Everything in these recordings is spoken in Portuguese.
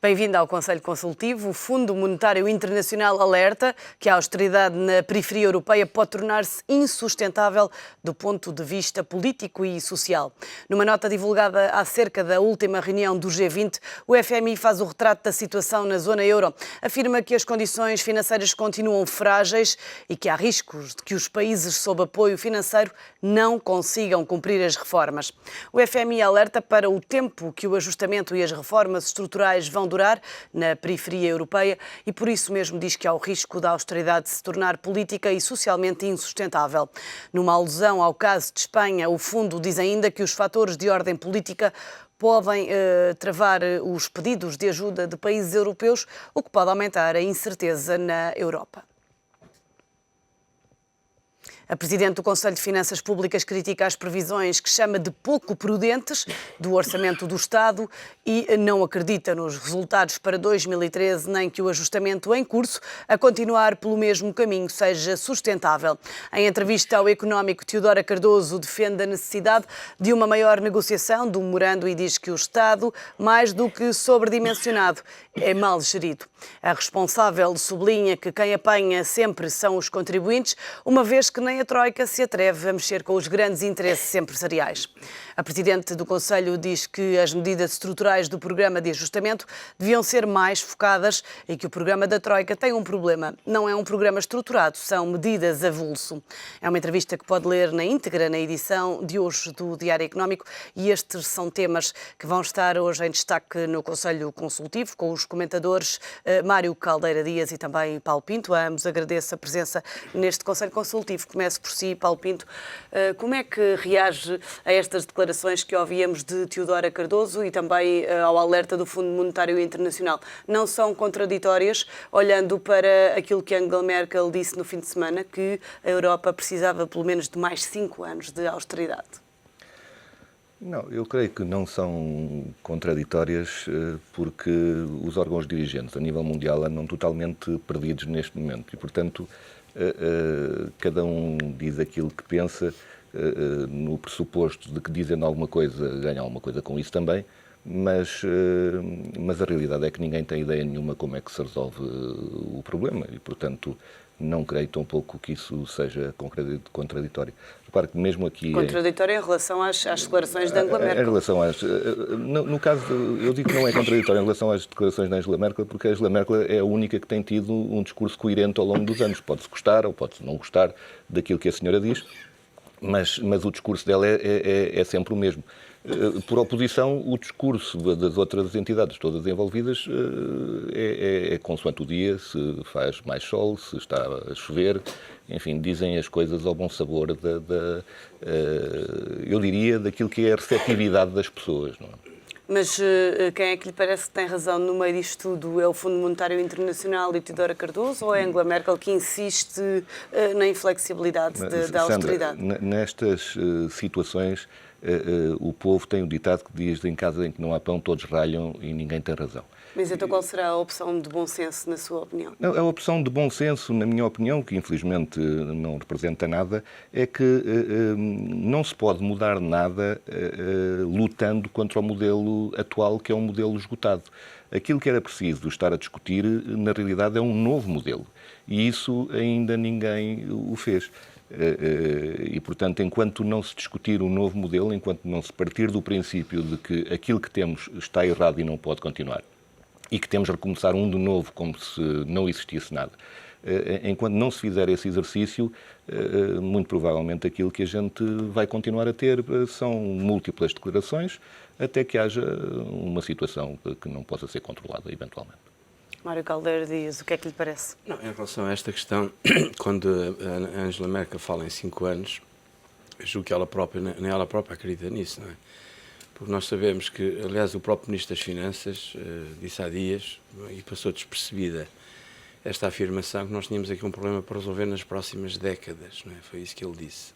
Bem-vindo ao Conselho Consultivo. O Fundo Monetário Internacional alerta que a austeridade na periferia europeia pode tornar-se insustentável do ponto de vista político e social. Numa nota divulgada acerca da última reunião do G20, o FMI faz o retrato da situação na zona euro. Afirma que as condições financeiras continuam frágeis e que há riscos de que os países sob apoio financeiro não consigam cumprir as reformas. O FMI alerta para o tempo que o ajustamento e as reformas estruturais vão durar na periferia europeia e por isso mesmo diz que há o risco da austeridade se tornar política e socialmente insustentável. Numa alusão ao caso de Espanha, o fundo diz ainda que os fatores de ordem política podem travar os pedidos de ajuda de países europeus, o que pode aumentar a incerteza na Europa. A Presidente do Conselho de Finanças Públicas critica as previsões que chama de pouco prudentes do Orçamento do Estado e não acredita nos resultados para 2013, nem que o ajustamento em curso, a continuar pelo mesmo caminho, seja sustentável. Em entrevista ao Económico, Teodora Cardoso defende a necessidade de uma maior negociação do memorando e diz que o Estado, mais do que sobredimensionado, é mal gerido. A responsável sublinha que quem apanha sempre são os contribuintes, uma vez que nem a Troika se atreve a mexer com os grandes interesses empresariais. A Presidente do Conselho diz que as medidas estruturais do programa de ajustamento deviam ser mais focadas e que o programa da Troika tem um problema. Não é um programa estruturado, são medidas avulso. É uma entrevista que pode ler na íntegra na edição de hoje do Diário Económico e estes são temas que vão estar hoje em destaque no Conselho Consultivo com os comentadores Mário Caldeira Dias e também Paulo Pinto. A ambos agradeço a presença neste Conselho Consultivo. Começo por si, Paulo Pinto. Como é que reage a estas declarações que ouvíamos de Teodora Cardoso e também ao alerta do Fundo Monetário Internacional? Não são contraditórias, olhando para aquilo que Angela Merkel disse no fim de semana, que a Europa precisava pelo menos de mais 5 anos de austeridade? Não, eu creio que não são contraditórias porque os órgãos dirigentes a nível mundial andam totalmente perdidos neste momento e, portanto, cada um diz aquilo que pensa no pressuposto de que dizendo alguma coisa ganha alguma coisa com isso também, mas a realidade é que ninguém tem ideia nenhuma como é que se resolve o problema e, portanto, não creio tampouco que isso seja contraditório. Repare que mesmo aqui... Contraditório em relação às declarações de Angela Merkel. Em relação às... No caso, eu digo que não é contraditório em relação às declarações de Angela Merkel, porque a Angela Merkel é a única que tem tido um discurso coerente ao longo dos anos. Pode-se gostar ou pode-se não gostar daquilo que a senhora diz, mas o discurso dela é sempre o mesmo. Por oposição, o discurso das outras entidades todas envolvidas é consoante o dia, se faz mais sol, se está a chover, enfim, dizem as coisas ao bom sabor eu diria, daquilo que é a receptividade das pessoas, não é? Mas quem é que lhe parece que tem razão no meio disto tudo? É o Fundo Monetário Internacional e Teodora Cardoso ou é Angela Merkel que insiste na inflexibilidade da austeridade? Sandra, nestas situações, o povo tem o ditado que diz: em casa em que não há pão, todos ralham e ninguém tem razão. Mas então qual será a opção de bom senso, na sua opinião? A opção de bom senso, na minha opinião, que infelizmente não representa nada, é que não se pode mudar nada lutando contra o modelo atual, que é um modelo esgotado. Aquilo que era preciso estar a discutir, na realidade, é um novo modelo. E isso ainda ninguém o fez. E, portanto, enquanto não se discutir um novo modelo, enquanto não se partir do princípio de que aquilo que temos está errado e não pode continuar, e que temos de recomeçar um de novo como se não existisse nada, enquanto não se fizer esse exercício, muito provavelmente aquilo que a gente vai continuar a ter são múltiplas declarações, até que haja uma situação que não possa ser controlada, eventualmente. Mário Caldeira Dias, o que é que lhe parece? Não, em relação a esta questão, quando a Angela Merkel fala em 5 anos, eu julgo que nem ela própria acredita nisso, não é? Porque nós sabemos que, aliás, o próprio Ministro das Finanças disse há dias, e passou despercebida esta afirmação, que nós tínhamos aqui um problema para resolver nas próximas décadas, não é? Foi isso que ele disse.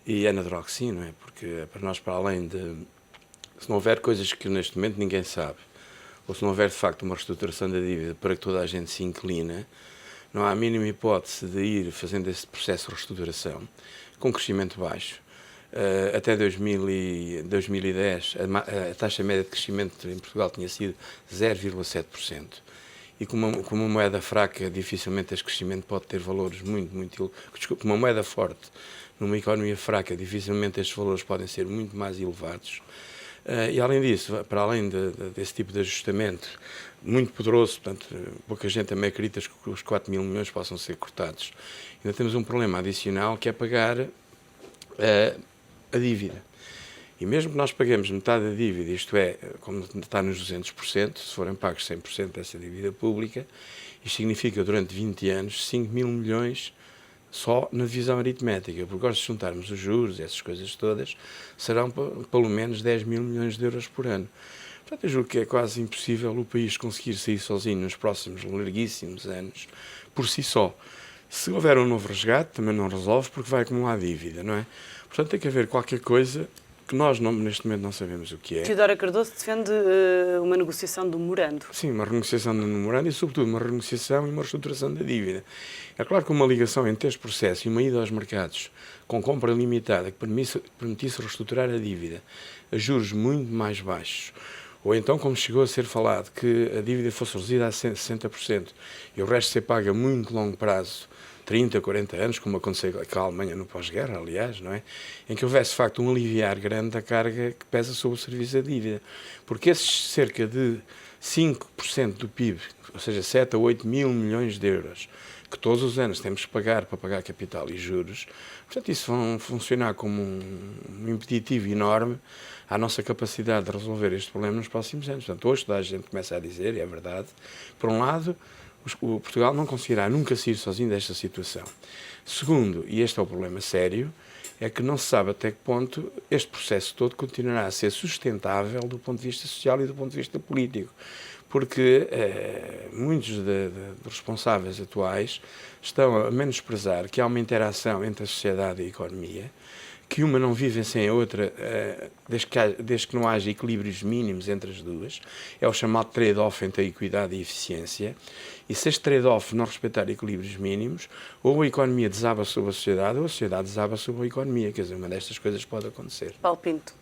E é natural que sim, não é? Porque para nós, para além de... Se não houver coisas que neste momento ninguém sabe, ou se não houver de facto uma reestruturação da dívida para que toda a gente se inclina, não há a mínima hipótese de ir fazendo esse processo de reestruturação com crescimento baixo, até 2010, a taxa média de crescimento em Portugal tinha sido 0,7%. E com uma moeda fraca, dificilmente este crescimento pode ter valores muito... Desculpe, uma moeda forte, numa economia fraca, dificilmente estes valores podem ser muito mais elevados. E, além disso, para além desse tipo de ajustamento muito poderoso, portanto, pouca gente também acredita que os 4 mil milhões possam ser cortados, ainda temos um problema adicional, que é pagar a dívida. E mesmo que nós paguemos metade da dívida, isto é, como está nos 200%, se forem pagos 100% dessa dívida pública, isto significa, durante 20 anos, 5 mil milhões só na divisão aritmética, porque se juntarmos os juros e essas coisas todas, serão pelo menos 10 mil milhões de euros por ano. Portanto, eu julgo que é quase impossível o país conseguir sair sozinho nos próximos larguíssimos anos, por si só. Se houver um novo resgate, também não resolve, porque vai acumular dívida, não é? Portanto, tem que haver qualquer coisa que nós, neste momento, não sabemos o que é. Teodora Cardoso defende uma negociação do memorando. Sim, uma renegociação do memorando e, sobretudo, uma renegociação e uma reestruturação da dívida. É claro que uma ligação entre este processo e uma ida aos mercados com compra limitada que permitisse reestruturar a dívida a juros muito mais baixos, ou então, como chegou a ser falado, que a dívida fosse reduzida a 60% e o resto ser pago a muito longo prazo, 30, 40 anos, como aconteceu com a Alemanha no pós-guerra, aliás, não é? Em que houvesse, de facto, um aliviar grande da carga que pesa sobre o serviço da dívida. Porque esses cerca de 5% do PIB, ou seja, 7 a 8 mil milhões de euros, que todos os anos temos que pagar para pagar capital e juros, portanto, isso vão funcionar como um impeditivo enorme à nossa capacidade de resolver este problema nos próximos anos. Portanto, hoje toda a gente começa a dizer, e é verdade, por um lado, o Portugal não conseguirá nunca sair sozinho desta situação. Segundo, e este é o problema sério, é que não se sabe até que ponto este processo todo continuará a ser sustentável do ponto de vista social e do ponto de vista político. Porque muitos dos responsáveis atuais estão a menosprezar que há uma interação entre a sociedade e a economia, que uma não vive sem a outra, desde que não haja equilíbrios mínimos entre as duas. É o chamado trade-off entre a equidade e a eficiência. E se este trade-off não respeitar equilíbrios mínimos, ou a economia desaba sobre a sociedade, ou a sociedade desaba sobre a economia. Quer dizer, uma destas coisas pode acontecer. Paulo Pinto.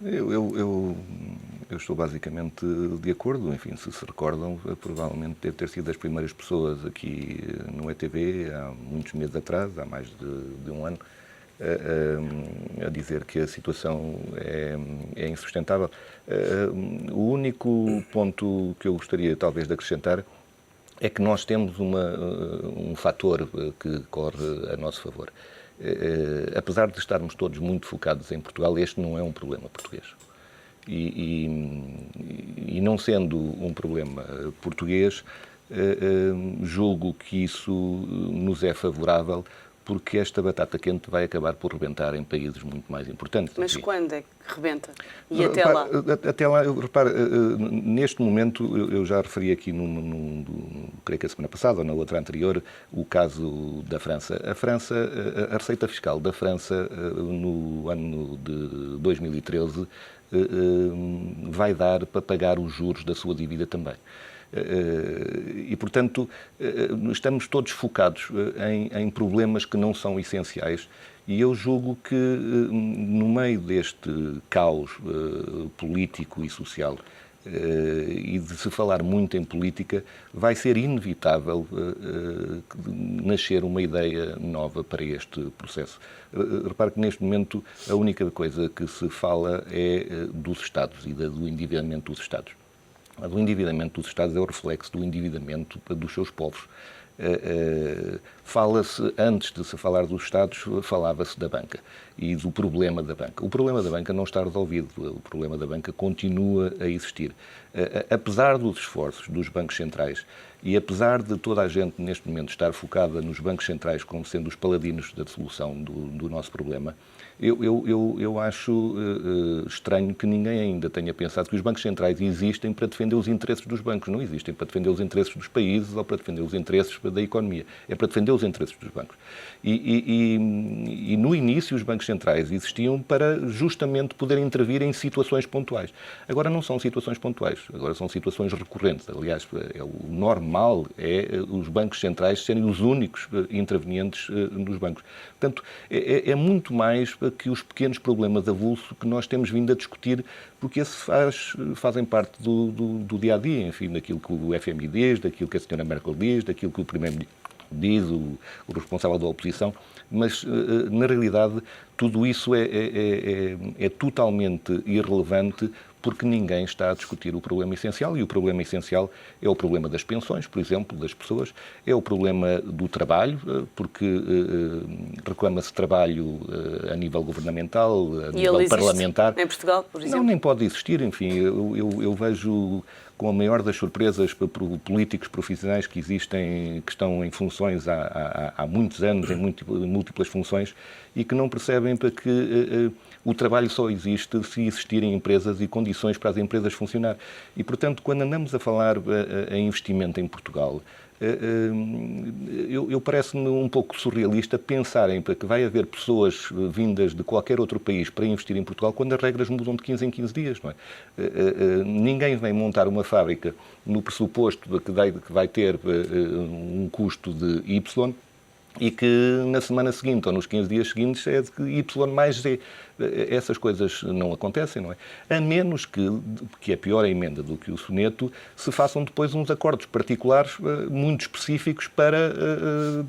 Eu estou basicamente de acordo. Enfim, se se recordam, provavelmente deve ter sido das primeiras pessoas aqui no ETV, há muitos meses atrás, há mais de um ano, a dizer que a situação é insustentável. O único ponto que eu gostaria talvez de acrescentar é que nós temos um fator que corre a nosso favor. Apesar de estarmos todos muito focados em Portugal, este não é um problema português. E não sendo um problema português, julgo que isso nos é favorável, porque esta batata quente vai acabar por rebentar em países muito mais importantes. Mas quando é que rebenta? E até lá? Até lá, repare, neste momento, eu já referi aqui, creio que a semana passada ou na outra anterior, o caso da França. A receita fiscal da França, no ano de 2013, vai dar para pagar os juros da sua dívida também. E, portanto, estamos todos focados em problemas que não são essenciais, e eu julgo que, no meio deste caos político e social, e de se falar muito em política, vai ser inevitável nascer uma ideia nova para este processo. Repare que, neste momento, a única coisa que se fala é dos Estados e do endividamento dos Estados. O endividamento dos Estados é o reflexo do endividamento dos seus povos. Fala-se, antes de se falar dos Estados, falava-se da banca e do problema da banca. O problema da banca não está resolvido, o problema da banca continua a existir. Apesar dos esforços dos bancos centrais e apesar de toda a gente neste momento estar focada nos bancos centrais como sendo os paladinos da solução do nosso problema, eu acho estranho que ninguém ainda tenha pensado que os bancos centrais existem para defender os interesses dos bancos. Não existem para defender os interesses dos países ou para defender os interesses da economia. É para defender os interesses dos bancos. E no início os bancos centrais existiam para justamente poder intervir em situações pontuais. Agora não são situações pontuais, agora são situações recorrentes. Aliás, é o normal mal é os bancos centrais serem os únicos intervenientes nos bancos. Portanto, é muito mais que os pequenos problemas avulso que nós temos vindo a discutir, porque esses fazem parte do dia-a-dia, enfim, daquilo que o FMI diz, daquilo que a senhora Merkel diz, daquilo que o Primeiro-Ministro diz, o responsável da oposição, mas, na realidade, tudo isso é totalmente irrelevante, porque ninguém está a discutir o problema essencial, e o problema essencial é o problema das pensões, por exemplo, das pessoas, é o problema do trabalho, porque reclama-se trabalho a nível governamental, a nível parlamentar. Em Portugal, por exemplo? Não, nem pode existir, enfim, eu vejo com a maior das surpresas por políticos profissionais que existem, que estão em funções há muitos anos, em múltiplas funções, e que não percebem para que o trabalho só existe se existirem empresas e condições para as empresas funcionar. E, portanto, quando andamos a falar em investimento em Portugal, eu parece-me um pouco surrealista pensarem que vai haver pessoas vindas de qualquer outro país para investir em Portugal quando as regras mudam de 15 em 15 dias. Não é? Ninguém vem montar uma fábrica no pressuposto de que vai ter um custo de Y e que na semana seguinte ou nos 15 dias seguintes é de Y mais Z. Essas coisas não acontecem, não é? A menos que é pior a emenda do que o soneto, se façam depois uns acordos particulares muito específicos para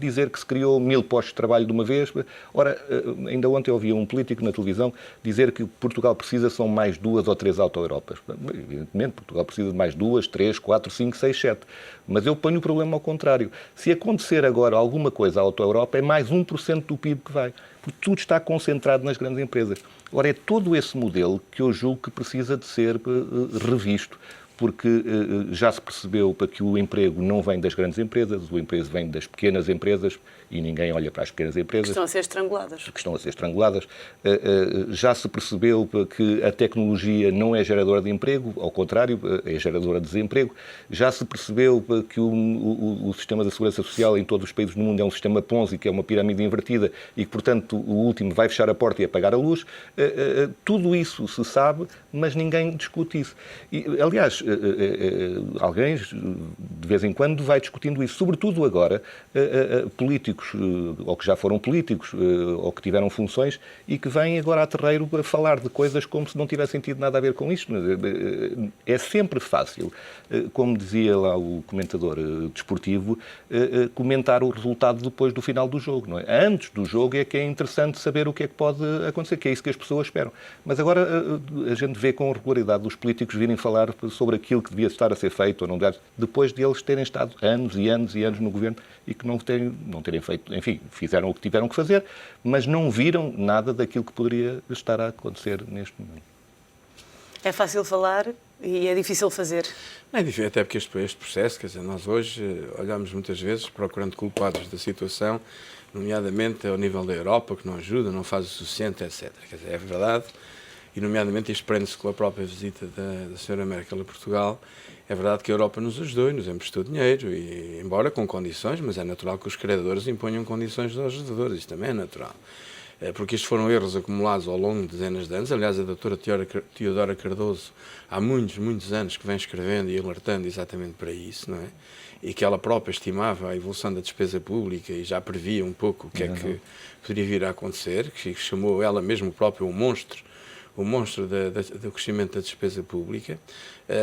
dizer que se criou 1000 postos de trabalho de uma vez. Ora, ainda ontem ouvi um político na televisão dizer que Portugal precisa são mais 2 ou 3 auto-Europas. Evidentemente, Portugal precisa de mais 2, 3, 4, 5, 6, 7. Mas eu ponho o problema ao contrário. Se acontecer agora alguma coisa à auto-Europa, é mais 1% do PIB que vai. Porque tudo está concentrado nas grandes empresas. Ora, é todo esse modelo que eu julgo que precisa de ser revisto, porque já se percebeu que o emprego não vem das grandes empresas, o emprego vem das pequenas empresas e ninguém olha para as pequenas empresas. Que estão a ser estranguladas. Que estão a ser estranguladas. Já se percebeu que a tecnologia não é geradora de emprego, ao contrário, é geradora de desemprego. Já se percebeu que o sistema da segurança social em todos os países do mundo é um sistema Ponzi, que é uma pirâmide invertida e que, portanto, o último vai fechar a porta e apagar a luz. Tudo isso se sabe, mas ninguém discute isso. E, aliás, alguém, de vez em quando, vai discutindo isso. Sobretudo agora, políticos, ou que já foram políticos, ou que tiveram funções, e que vêm agora a terreiro a falar de coisas como se não tivessem tido nada a ver com isto. É sempre fácil, como dizia lá o comentador desportivo, comentar o resultado depois do final do jogo. Não é? Antes do jogo é que é interessante saber o que é que pode acontecer, que é isso que as pessoas esperam. Mas agora a gente vê com regularidade os políticos virem falar sobre aquilo que devia estar a ser feito ou não deve, depois de eles terem estado anos e anos e anos no governo e que não terem feito, enfim, fizeram o que tiveram que fazer, mas não viram nada daquilo que poderia estar a acontecer neste momento. É fácil falar e é difícil fazer. Não é difícil, até porque este processo, quer dizer, nós hoje olhamos muitas vezes procurando culpados da situação, nomeadamente ao nível da Europa, que não ajuda, não faz o suficiente, etc. Quer dizer, é verdade. E, nomeadamente, isto prende-se com a própria visita da senhora Merkel a Portugal. É verdade que a Europa nos ajudou e nos emprestou dinheiro, e, embora com condições, mas é natural que os credores imponham condições aos ajudadores, isto também é natural. Porque isto foram erros acumulados ao longo de dezenas de anos. Aliás, a doutora Teodora Cardoso, há muitos, muitos anos que vem escrevendo e alertando exatamente para isso, não é? E que ela própria estimava a evolução da despesa pública e já previa um pouco o que é que poderia vir a acontecer, que chamou ela mesmo própria o monstro do crescimento da despesa pública.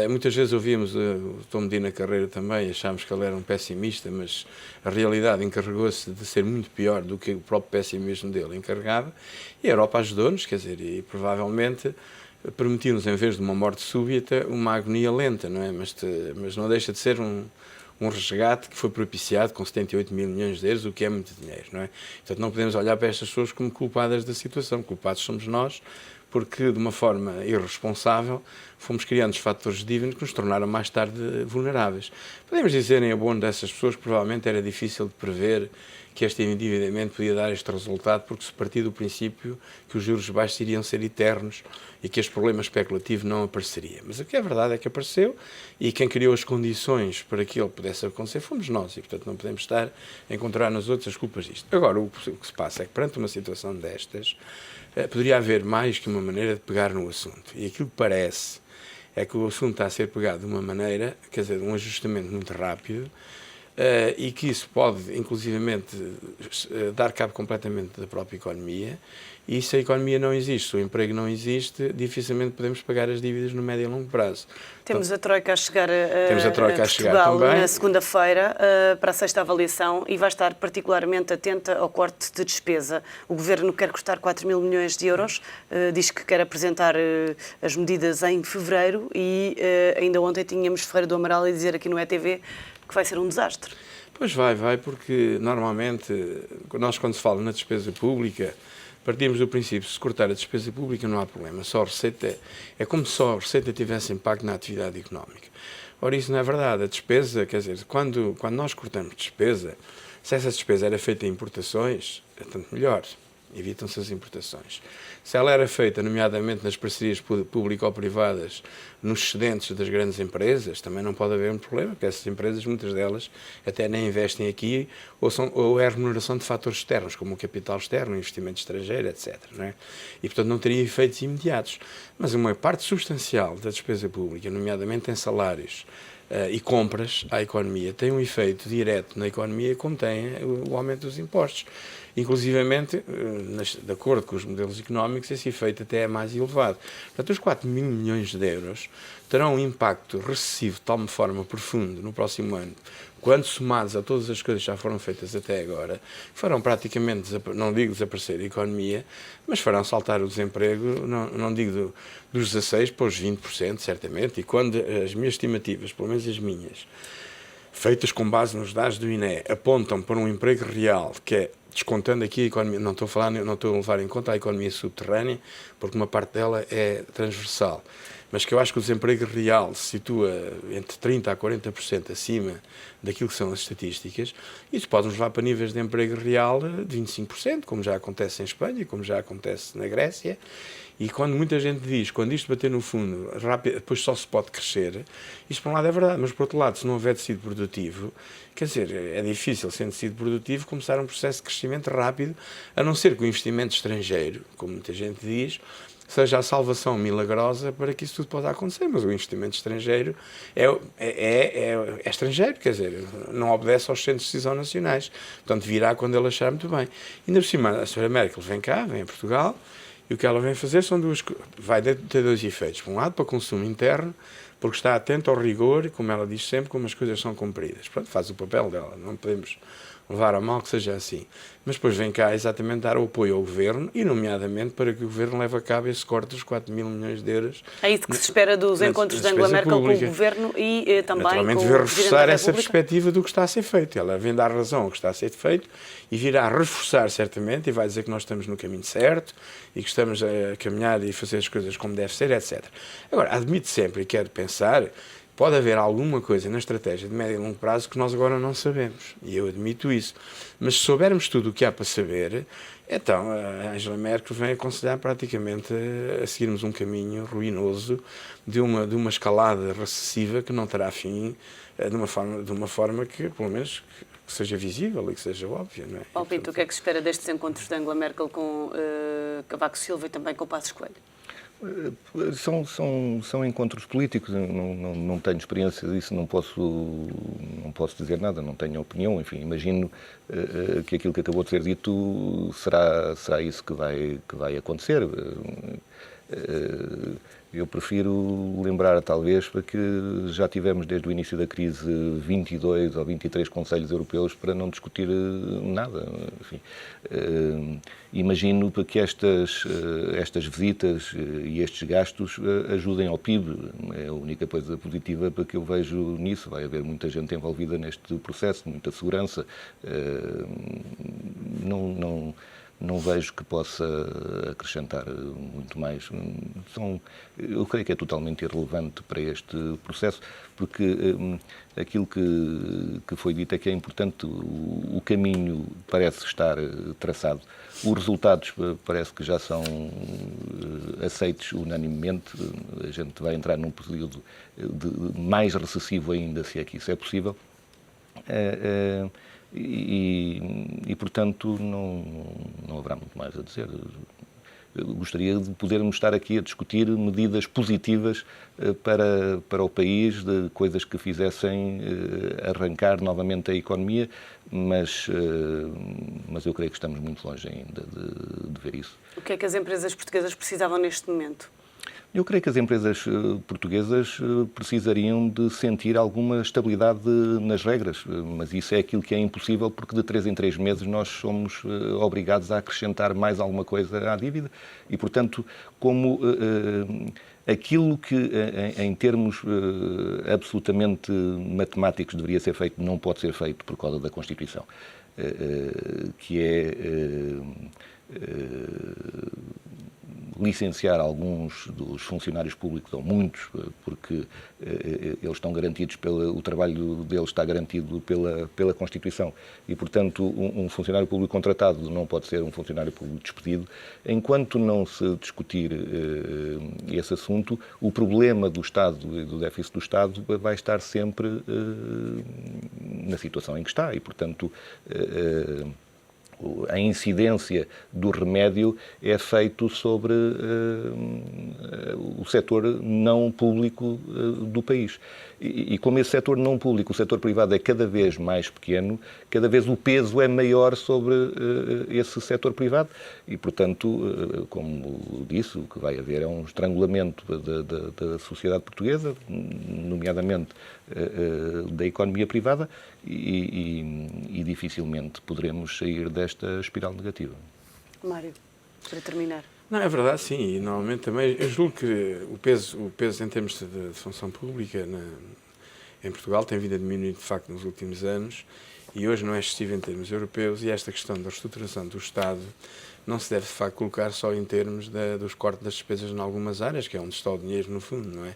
Muitas vezes ouvíamos o Tom Medina Carreira também, achámos que ele era um pessimista, mas a realidade encarregou-se de ser muito pior do que o próprio pessimismo dele encarregava, e a Europa ajudou-nos, quer dizer, e provavelmente permitiu-nos, em vez de uma morte súbita, uma agonia lenta, não é? Mas não deixa de ser um resgate que foi propiciado com 78 mil milhões de euros, o que é muito dinheiro, não é? Portanto, não podemos olhar para estas pessoas como culpadas da situação. Culpados somos nós, porque, de uma forma irresponsável, fomos criando os fatores de dívida que nos tornaram mais tarde vulneráveis. Podemos dizer, em abono dessas pessoas, que provavelmente era difícil de prever que este endividamento podia dar este resultado, porque se partia do princípio que os juros baixos iriam ser eternos e que este problema especulativo não apareceria. Mas o que é verdade é que apareceu, e quem criou as condições para que ele pudesse acontecer fomos nós, e, portanto, não podemos estar a encontrar nos outros as culpas disto. Agora, o que se passa é que, perante uma situação destas, poderia haver mais que uma maneira de pegar no assunto. E aquilo que parece é que o assunto está a ser pegado de uma maneira, quer dizer, de um ajustamento muito rápido, e que isso pode, inclusivamente, dar cabo completamente da própria economia. E se a economia não existe, se o emprego não existe, dificilmente podemos pagar as dívidas no médio e longo prazo. Temos a Troika a chegar a Portugal na segunda-feira para a sexta avaliação e vai estar particularmente atenta ao corte de despesa. O Governo quer cortar 4 mil milhões de euros, diz que quer apresentar as medidas em fevereiro e ainda ontem tínhamos Ferreira do Amaral a dizer aqui no ETV que vai ser um desastre. Pois vai, porque normalmente nós quando se fala na despesa pública partimos do princípio que se cortar a despesa pública não há problema, só a receita é como se só a receita tivesse impacto na atividade económica. Ora, isso não é verdade. A despesa, quer dizer, quando nós cortamos despesa, se essa despesa era feita em importações, é tanto melhor, evitam-se as importações. Se ela era feita, nomeadamente nas parcerias público-privadas, nos excedentes das grandes empresas, também não pode haver um problema, porque essas empresas, muitas delas, até nem investem aqui, ou é a remuneração de fatores externos, como o capital externo, o investimento estrangeiro, etc. Não é? E, portanto, não teria efeitos imediatos. Mas uma parte substancial da despesa pública, nomeadamente em salários, e compras à economia, tem um efeito direto na economia como tem o aumento dos impostos. Inclusivamente, de acordo com os modelos económicos, esse efeito até é mais elevado. Portanto, os 4 mil milhões de euros terão um impacto recessivo de tal forma profundo no próximo ano, quando somados a todas as coisas que já foram feitas até agora, farão praticamente, não digo desaparecer a economia, mas farão saltar o desemprego, não digo dos 16% para os 20%, certamente, e quando as minhas estimativas, pelo menos as minhas, feitas com base nos dados do INE, apontam para um emprego real, que é, descontando aqui a economia, não estou a levar em conta a economia subterrânea, porque uma parte dela é transversal, mas que eu acho que o desemprego real se situa entre 30% a 40% acima daquilo que são as estatísticas, isso pode nos levar para níveis de emprego real de 25%, como já acontece em Espanha, como já acontece na Grécia. E quando muita gente diz, quando isto bater no fundo, rápido, depois só se pode crescer, isto por um lado é verdade, mas por outro lado, se não houver tecido produtivo, quer dizer, é difícil, sem tecido produtivo, começar um processo de crescimento rápido, a não ser que o investimento estrangeiro, como muita gente diz, seja a salvação milagrosa para que isso tudo possa acontecer, mas o investimento estrangeiro é estrangeiro, quer dizer, não obedece aos centros de decisão nacionais, portanto virá quando ele achar muito bem. Ainda por cima, a senhora Merkel vem cá, vem a Portugal, e o que ela vem fazer são vai ter dois efeitos. Por um lado, para consumo interno, porque está atento ao rigor, como ela diz sempre, como as coisas são cumpridas. Pronto, faz o papel dela, não podemos levar a mal que seja assim. Mas depois vem cá exatamente dar o apoio ao Governo e, nomeadamente, para que o Governo leve a cabo esse corte dos 4 mil milhões de euros. É isso que se espera dos encontros de Angela Merkel com o Governo e também naturalmente, com o vem Presidente reforçar da essa República. perspectiva do que está a ser feito. Ela vem dar razão ao que está a ser feito e virá reforçar certamente e vai dizer que nós estamos no caminho certo e que estamos a caminhar e fazer as coisas como deve ser, etc. Agora, admito sempre e quero pensar, pode haver alguma coisa na estratégia de médio e longo prazo que nós agora não sabemos, e eu admito isso. Mas se soubermos tudo o que há para saber, então a Angela Merkel vem aconselhar praticamente a seguirmos um caminho ruinoso de uma escalada recessiva que não terá fim de uma forma que, pelo menos, que seja visível e que seja óbvia. Não é? Paulo Pinto, o que é que se espera destes encontros de Angela Merkel com Cavaco Silva e também com Passos Coelho? São encontros políticos, eu não tenho experiência disso, não posso dizer nada, não tenho opinião, enfim, imagino que aquilo que acabou de ser dito será isso que vai acontecer. Eu prefiro lembrar, talvez, para que já tivemos desde o início da crise 22 ou 23 Conselhos Europeus para não discutir nada. Enfim, imagino para que estas visitas e estes gastos ajudem ao PIB. É a única coisa positiva para que eu vejo nisso. Vai haver muita gente envolvida neste processo, muita segurança. Não vejo que possa acrescentar muito mais. Eu creio que é totalmente irrelevante para este processo, porque aquilo que foi dito é que é importante, o caminho parece estar traçado, os resultados parece que já são aceitos unanimemente, a gente vai entrar num período mais recessivo ainda, se é que isso é possível. E portanto, não haverá muito mais a dizer. gostaria de podermos estar aqui a discutir medidas positivas para o país, de coisas que fizessem arrancar novamente a economia, mas eu creio que estamos muito longe ainda de ver isso. O que é que as empresas portuguesas precisavam neste momento? Eu creio que as empresas portuguesas precisariam de sentir alguma estabilidade nas regras, mas isso é aquilo que é impossível, porque de 3 em 3 meses nós somos obrigados a acrescentar mais alguma coisa à dívida e, portanto, como aquilo que em termos absolutamente matemáticos deveria ser feito não pode ser feito por causa da Constituição, que é licenciar alguns dos funcionários públicos, ou muitos, porque eles estão garantidos, o trabalho deles está garantido pela Constituição e, portanto, um funcionário público contratado não pode ser um funcionário público despedido. Enquanto não se discutir esse assunto, o problema do Estado e do déficit do Estado vai estar sempre na situação em que está e, portanto, a incidência do remédio é feito sobre o setor não público do país. E como esse setor não público, o setor privado é cada vez mais pequeno, cada vez o peso é maior sobre esse setor privado e, portanto, como disse, o que vai haver é um estrangulamento da sociedade portuguesa, nomeadamente da economia privada, e dificilmente poderemos sair desta espiral negativa. Mário, para terminar. Não, é verdade, sim, e normalmente também, eu julgo que o peso em termos de função pública em Portugal tem vindo a diminuir, de facto, nos últimos anos, e hoje não é excessivo em termos europeus, e esta questão da reestruturação do Estado não se deve, de facto, colocar só em termos dos cortes das despesas em algumas áreas, que é onde está o dinheiro, no fundo, não é?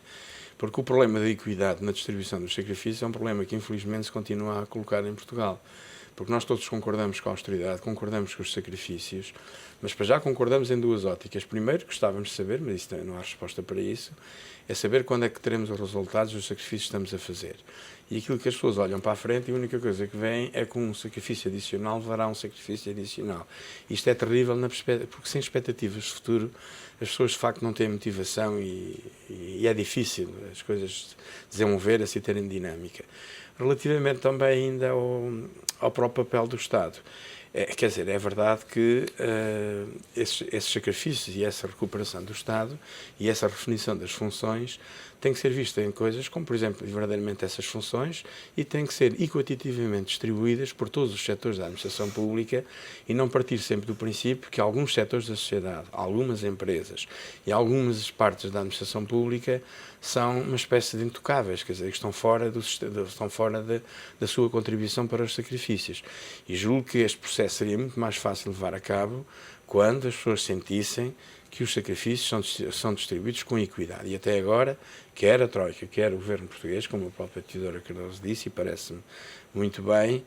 Porque o problema da equidade na distribuição dos sacrifícios é um problema que, infelizmente, se continua a colocar em Portugal. Porque nós todos concordamos com a austeridade, concordamos com os sacrifícios, mas para já concordamos em duas óticas. Primeiro, gostávamos de saber, mas isso não há resposta para isso, é saber quando é que teremos os resultados dos sacrifícios que estamos a fazer. E aquilo que as pessoas olham para a frente, e a única coisa que vem é que um sacrifício adicional levará a um sacrifício adicional. Isto é terrível, porque sem expectativas de futuro, as pessoas de facto não têm motivação e é difícil as coisas desenvolverem-se e terem dinâmica. Relativamente também ainda ao próprio papel do Estado. Quer dizer, é verdade que esses sacrifícios e essa recuperação do Estado e essa redefinição das funções tem que ser vista em coisas como, por exemplo, verdadeiramente essas funções e têm que ser equitativamente distribuídas por todos os setores da administração pública e não partir sempre do princípio que alguns setores da sociedade, algumas empresas e algumas partes da administração pública são uma espécie de intocáveis, quer dizer, que estão fora da sua contribuição para os sacrifícios. E julgo que este processo seria muito mais fácil de levar a cabo quando as pessoas sentissem que os sacrifícios são distribuídos com equidade. E até agora, quer a Troika, quer o governo português, como a própria Teodora Cardoso disse, e parece-me muito bem,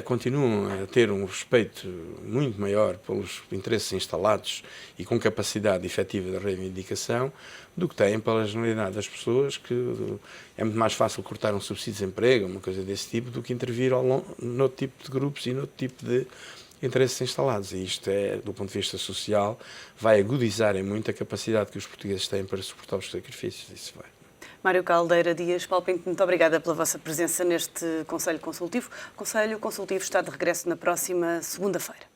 continuam a ter um respeito muito maior pelos interesses instalados e com capacidade efetiva de reivindicação do que têm pela generalidade das pessoas, que é muito mais fácil cortar um subsídio de desemprego, uma coisa desse tipo, do que intervir noutro tipo de grupos e noutro tipo de interesses instalados. E isto, do ponto de vista social, vai agudizar em muito a capacidade que os portugueses têm para suportar os sacrifícios. Isso vai. Mário Caldeira Dias, Paulo Pinto, muito obrigada pela vossa presença neste Conselho Consultivo. O Conselho Consultivo está de regresso na próxima segunda-feira.